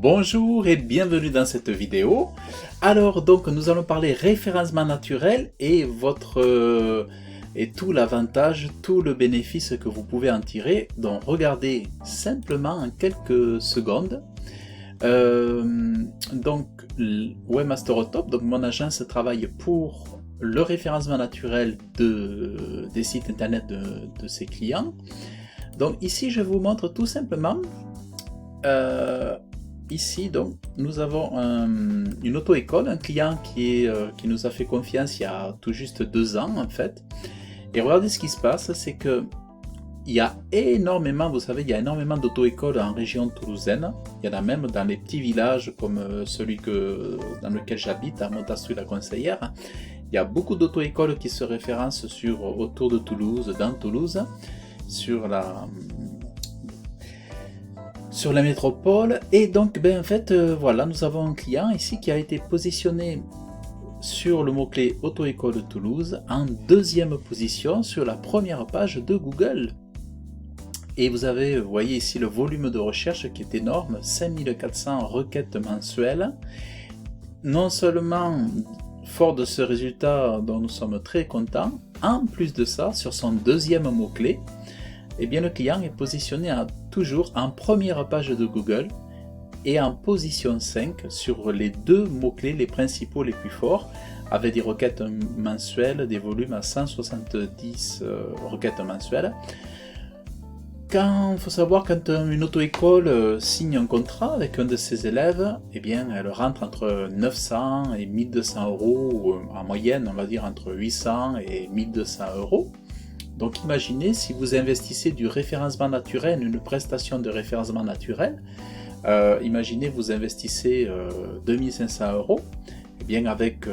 Bonjour et bienvenue dans cette vidéo. Alors donc nous allons parler référencement naturel et et tout l'avantage, tout le bénéfice que vous pouvez en tirer. Donc regardez simplement en quelques secondes. Donc Webmaster au top, donc mon agence travaille pour le référencement naturel des sites internet de ses clients. Donc ici je vous montre tout simplement ici donc nous avons une auto-école, un client qui nous a fait confiance il y a tout juste 2 ans en fait. Et regardez ce qui se passe, c'est que il y a énormément, vous savez, il y a énormément d'auto-écoles en région toulousaine. Il y en a même dans les petits villages comme celui dans lequel j'habite, à Montastruy-la-Conseillère. Il y a beaucoup d'auto-écoles qui se référencent autour de Toulouse, dans Toulouse, sur la métropole. Et donc en fait voilà, nous avons un client ici qui a été positionné sur le mot-clé auto-école de Toulouse en 2e position sur la première page de Google. Et vous voyez ici le volume de recherche qui est énorme, 5400 requêtes mensuelles. Non seulement fort de ce résultat dont nous sommes très contents, en plus de ça, sur son 2e mot-clé, eh bien le client est positionné toujours en première page de Google et en position 5 sur les 2 mots-clés les principaux les plus forts, avec des requêtes mensuelles, des volumes à 170 requêtes mensuelles. Il faut savoir, quand une auto-école signe un contrat avec un de ses élèves, eh bien elle rentre entre 900 et 1200 euros, en moyenne on va dire entre 800 et 1200 euros. Donc imaginez si vous investissez du référencement naturel, une prestation de référencement naturel, imaginez vous investissez 2500 euros, et bien avec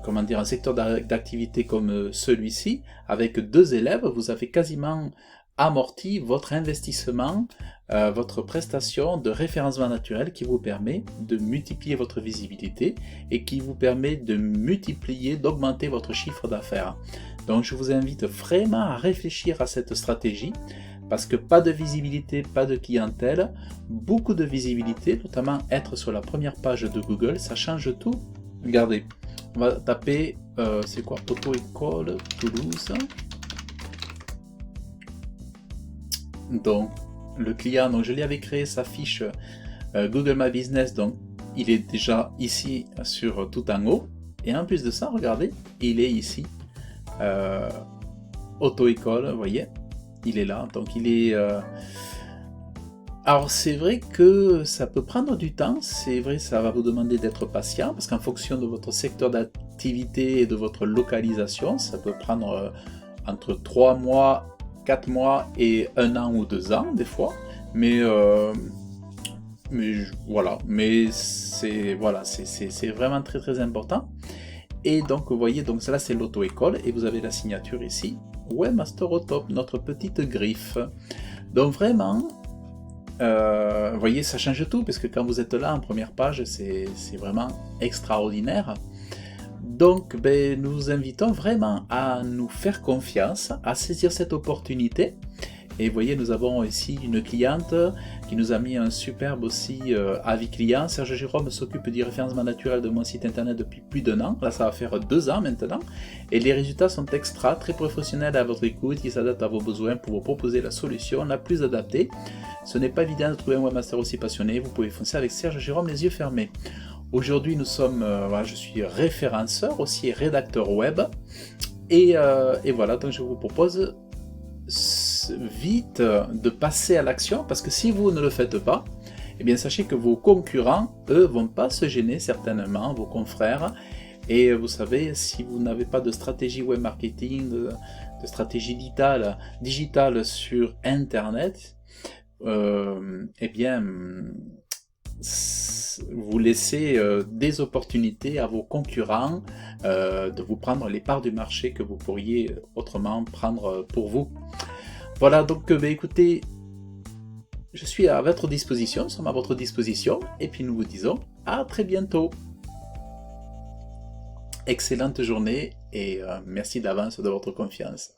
un secteur d'activité comme celui-ci, avec 2 élèves, vous avez quasiment amorti votre investissement, votre prestation de référencement naturel qui vous permet de multiplier votre visibilité et qui vous permet de d'augmenter votre chiffre d'affaires. Donc je vous invite vraiment à réfléchir à cette stratégie, parce que pas de visibilité, pas de clientèle, beaucoup de visibilité, notamment être sur la première page de Google, ça change tout. Regardez, on va taper, c'est quoi, auto-école Toulouse. Donc le client, donc je lui avais créé sa fiche Google My Business, donc il est déjà ici sur tout en haut. Et en plus de ça, regardez, il est ici. Auto-école, vous voyez, il est là, donc il est... Alors c'est vrai que ça peut prendre du temps, c'est vrai, ça va vous demander d'être patient, parce qu'en fonction de votre secteur d'activité et de votre localisation, ça peut prendre entre 3 mois, 4 mois et 1 an ou 2 ans des fois, mais voilà, mais c'est vraiment très très important. Et donc vous voyez, donc là c'est l'auto-école et vous avez la signature ici, Webmaster au top, notre petite griffe. Donc vraiment, vous voyez, ça change tout, parce que quand vous êtes là en première page, c'est vraiment extraordinaire. Donc nous vous invitons vraiment à nous faire confiance, à saisir cette opportunité. Et vous voyez, nous avons ici une cliente qui nous a mis un superbe aussi avis client. Serge Jérôme s'occupe du référencement naturel de mon site internet depuis plus d'1 an. Là, ça va faire 2 ans maintenant. Et les résultats sont extra, très professionnels à votre écoute, qui s'adaptent à vos besoins pour vous proposer la solution la plus adaptée. Ce n'est pas évident de trouver un webmaster aussi passionné. Vous pouvez foncer avec Serge Jérôme les yeux fermés. Aujourd'hui, je suis référenceur aussi, rédacteur web. Et voilà, donc je vous propose vite de passer à l'action, parce que si vous ne le faites pas, eh bien sachez que vos concurrents, eux, vont pas se gêner certainement, vos confrères. Et vous savez, si vous n'avez pas de stratégie web marketing, de stratégie digitale sur internet, eh bien vous laissez des opportunités à vos concurrents de vous prendre les parts du marché que vous pourriez autrement prendre pour vous. Voilà, donc écoutez, je suis à votre disposition, nous sommes à votre disposition, et puis nous vous disons à très bientôt. Excellente journée et merci d'avance de votre confiance.